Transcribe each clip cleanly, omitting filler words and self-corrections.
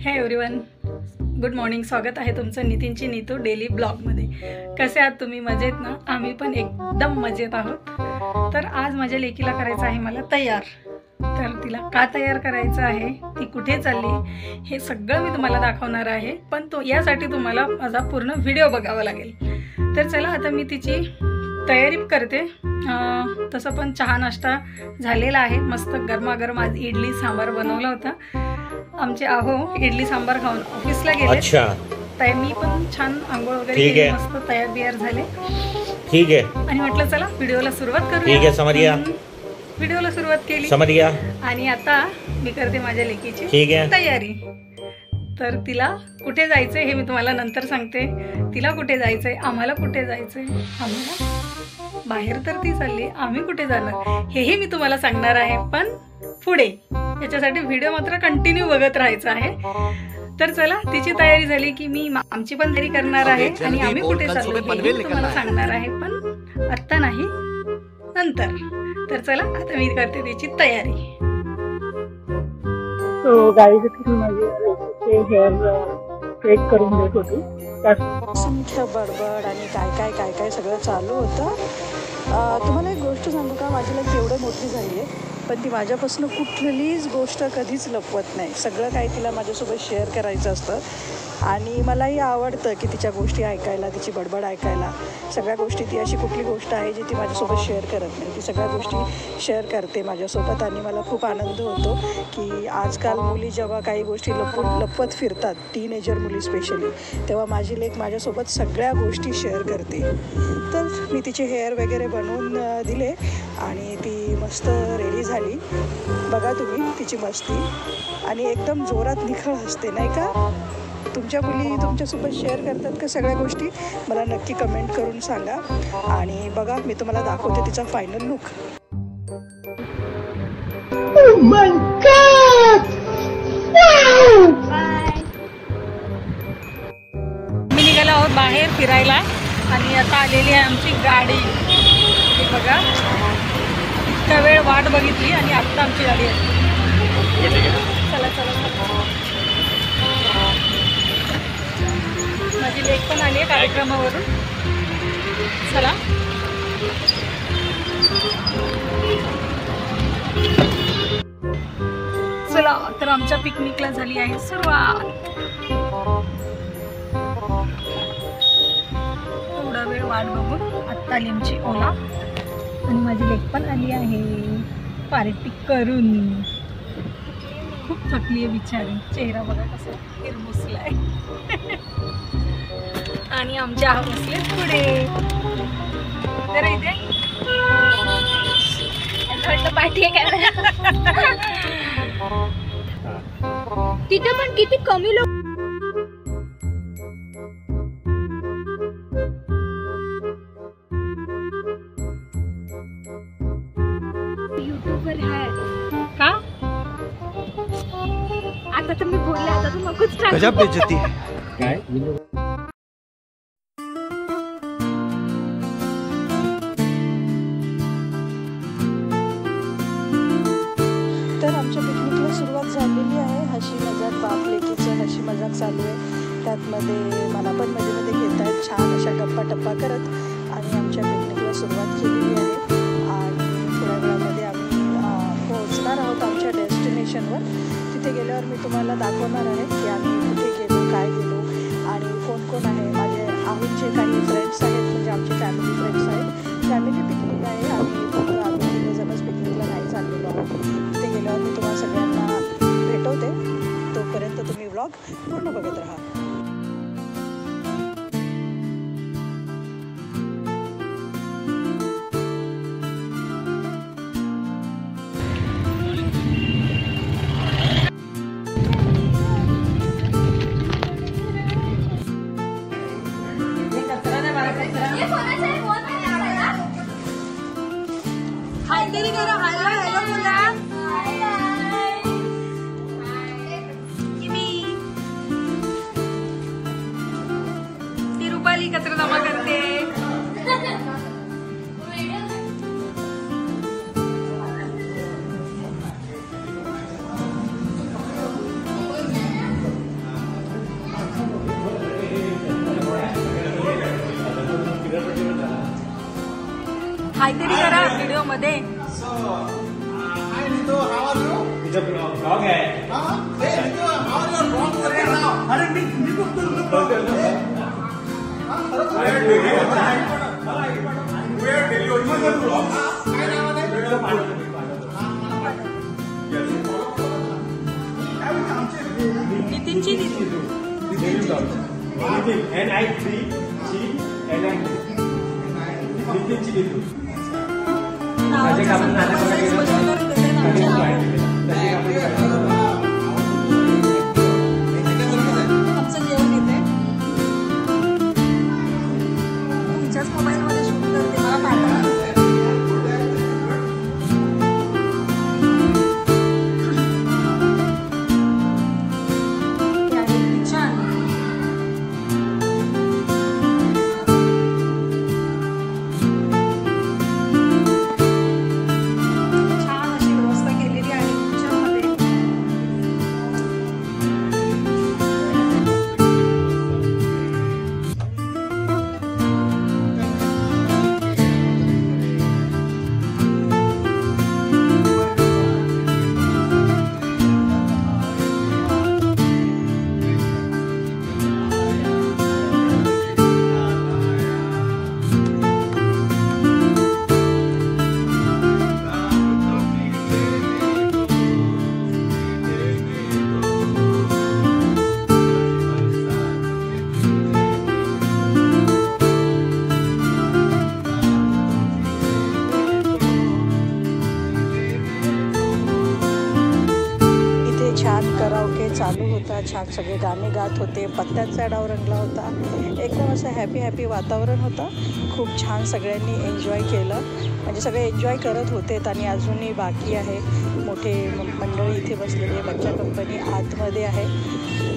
हे everyone, good morning. स्वागत आहे तुमचं नितीनची नीतू डेली ब्लॉगमध्ये. कसे आहात तुम्ही? मजेत ना? आम्ही पण एकदम मजेत आहोत. तर आज माझ्या लेकीला करायचं आहे मला तयार. तर तिला का तयार करायचं आहे, ती कुठे चालली, हे सगळं मी तुम्हाला दाखवणार आहे. पण यासाठी तुम्हाला माझा पूर्ण व्हिडिओ बघावा लागेल. तर चला आता मी तिची तयारी करते. तसं पण चहा नाश्ता झालेला आहे. मस्त गरमागरम आज इडली सांबार बनवला होता. आमचे आहो इडली सांबार खाऊन ऑफिसला गेले. तर मी पण छान आंघोळ वगैरे केली, मस्त तयार बियार झाले. ठीक आहे. आणि म्हटलं चला व्हिडिओला सुरुवात करूया. ठीक आहे, समरिया. व्हिडिओला सुरुवात केली समरिया. आणि आता मी करते माझ्या लेकीची तयारी. तर तिला कुठे जायचंय हे मी तुम्हाला नंतर सांगते. तिला कुठे जायचंय, आम्हाला कुठे जायचंय, आम्हाला बाहेर तर ती चालली, आम्ही कुठे जाणार हेही मी तुम्हाला सांगणार आहे. पण पुढे याच्यासाठी व्हिडिओ मात्र कंटिन्यू बघत राहायचं आहे. तर चला, तिची तयारी झाली की मी आमची पण तयारी करणार आहे आणि आम्ही कुठे चाललो हे तुम्हाला सांगणार आहे. पण आत्ता नाही, नंतर. तर चला आता मी करते तिची तयारी. सो गाईज माझे हेअर स्ट्रेट करून देत होती. असंख्य बडबड आणि काय काय सगळं चालू होतं. तुम्हाला एक गोष्ट सांगू का, माझी लाईफ एवढं मोठी झाली आहे पण ती माझ्यापासून कुठलीच गोष्ट कधीच लपवत नाही. सगळं काही तिला माझ्यासोबत शेअर करायचं असतं आणि मलाही आवडतं की तिच्या गोष्टी ऐकायला, तिची बडबड ऐकायला. सगळ्या गोष्टी, ती अशी कुठली गोष्ट आहे जी ती माझ्यासोबत शेअर करत नाही, ती सगळ्या गोष्टी शेअर करते माझ्यासोबत. आणि मला खूप आनंद होतो की आजकाल मुली जेव्हा काही गोष्टी लपवत फिरतात, टीनेजर मुली स्पेशली, तेव्हा माझी लेक माझ्यासोबत सगळ्या गोष्टी शेअर करते. तर मी तिचे हेअर वगैरे बनवून दिले आणि ती मस्त रेडी झाली. बघा तुम्ही तिची मस्ती, आणि एकदम जोरात निखळ हसते, नाही का? तुमच्या मुली तुमच्यासोबत शेअर करतात का सगळ्या गोष्टी? मला नक्की कमेंट करून सांगा. आणि बघा, मी तुम्हाला दाखवते तिचा फायनल लुक. मी निघालो आहोत बाहेर फिरायला आणि आता आलेली आहे आमची गाडी. हे बघा, इतका वेळ वाट बघितली आणि आत्ता आमची गाडी आहे. चला चला, माझी लेक पण आली आहे कार्यक्रमावरून. चला, चला. तर आमच्या पिकनिकला झाली आहे सुरुवात. थोडा वेळ वाट बघून आत्ता आली आमची ओला आणि माझी लेक पण आली आहे पार्टी करून. खूप थकली आहे बिचारी, चेहरा बघा कसा हिरमुसलाय. आणि आमच्या हा बसले पुढे. तर इथे पार्टी आहे तिथे पण किती कमी लोक. यूट्यूबवर आहे का? आता तर मी बोलले, आता तर नकोच टाकू. गजब बेइज्जती है. काय? तर आमच्या पिकनिकला सुरुवात झालेली आहे. हशी मजाक, बाप लेकीचं हशी मजाक चालू आहे. त्यातमध्ये मला पण मध्ये घेत आहेत छान अशा गप्पा टप्पा करत. आणि आमच्या पिकनिकला सुरुवात केलेली आहे आणि थोड्या वेळामध्ये आम्ही पोहोचणार आहोत आमच्या डेस्टिनेशनवर. तिथे गेल्यावर मी तुम्हाला दाखवणार आहे की आम्ही कुठे गेलो, काय गेलो आणि कोण कोण आहे. माझे आमचे काही फ्रेंड्स आहेत, म्हणजे आमचे फॅमिली फ्रेंड्स आहेत. फॅमिली पिकनिक आहे. आम्ही फक्त आम्ही तिघेजणच पिकनिकला नाही चाललेलो आहोत. तिथे गेल्यावर मी तुम्हाला सगळ्यांना भेटवते. तोपर्यंत तुम्ही व्लॉग पूर्ण बघत राहा. काहीतरी करा व्हिडिओ मध्ये. ब्लॉग आहे. नितीनची आमचं जेवण येते. तिच्याच मोबाईल मध्ये शूट करते. मला पाठवा. छान कराओके चालू होता. छान सगळे गाणे गात होते. पत्त्यांचा डाव रंगला होता. एकदम असं हॅपी वातावरण होतं. खूप छान सगळ्यांनी एन्जॉय केलं. म्हणजे सगळे एन्जॉय करत होते. आणि अजूनही बाकी आहे. मोठे मंडळी इथे बसलेली आहे. बच्चा कंपनी आतमध्ये आहे.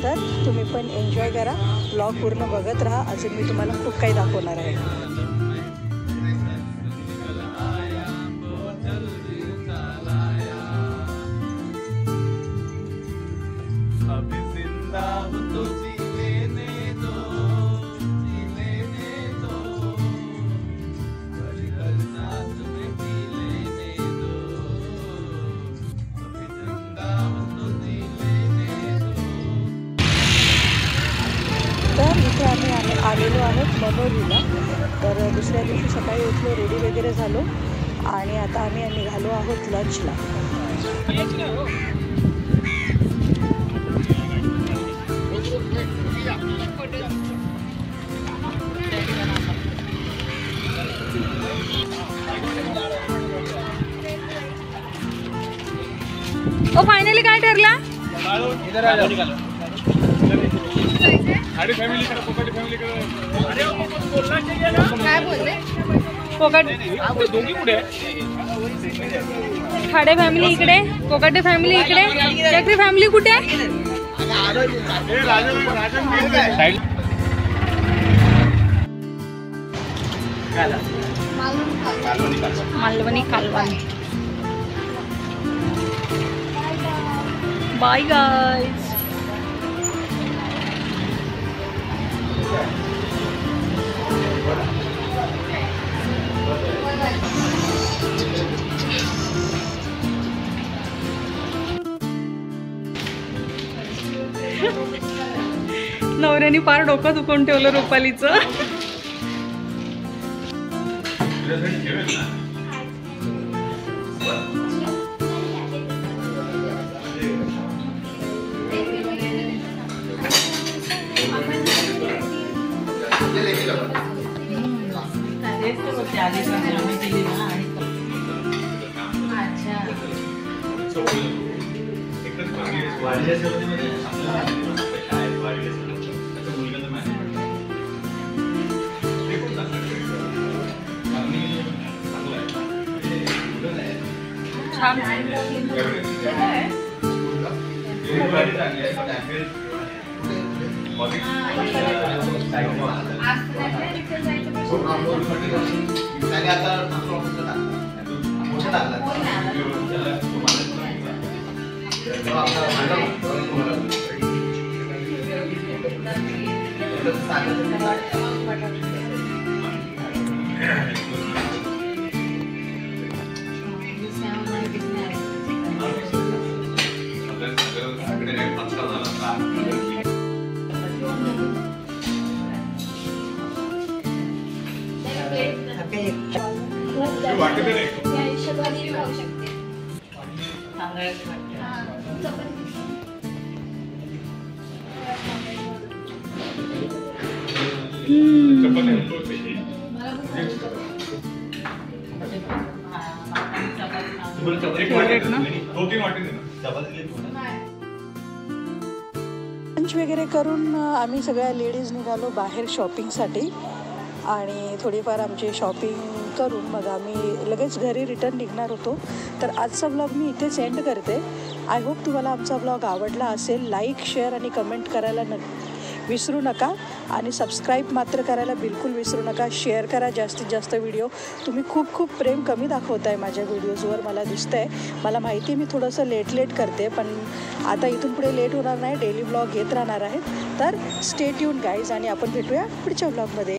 तर तुम्ही पण एन्जॉय करा. ब्लॉग पूर्ण बघत राहा. अजून मी तुम्हाला खूप काही दाखवणार आहे. तर इथे आम्ही आलेलो आहोत मनोरीला. तर दुसऱ्या दिवशी सकाळी उठलो, रेडी वगैरे झालो आणि आता आम्ही निघालो आहोत लंचला. फायनली काय ठरला? काय बोलले? खाडे फॅमिली इकडे, कोकाटे फॅमिली इकडे, चक्री फॅमिली कुठे? मालवणी कालवण. Bye guys. नवऱ्याने पार डोकं दुखून ठेवलं रुपालीचं. छान. लंच वगैरे करून आम्ही सगळ्या लेडीज निघालो बाहेर शॉपिंगसाठी आणि थोडीफार आमची शॉपिंग करून मग आम्ही लगेच घरी रिटर्न निघणार होतो. तर आजचा ब्लॉग मी इथेच एंड करते. आय होप तुम्हाला आमचा ब्लॉग आवडला असेल. लाईक, शेअर आणि कमेंट करायला विसरू नका आणि सबस्क्राईब मात्र करायला बिलकुल विसरू नका. शेअर करा जास्तीत जास्त व्हिडिओ. तुम्ही खूप खूप प्रेम कमी दाखवताय माझ्या व्हिडिओजवर, मला दिसतंय. मला माहिती आहे मी थोडंसं लेट करते, पण आता इथून पुढे लेट होणार नाही. डेली ब्लॉग येत राहणार आहेत. तर स्टे ट्यून गाईज आणि आपण भेटूया पुढच्या ब्लॉगमध्ये.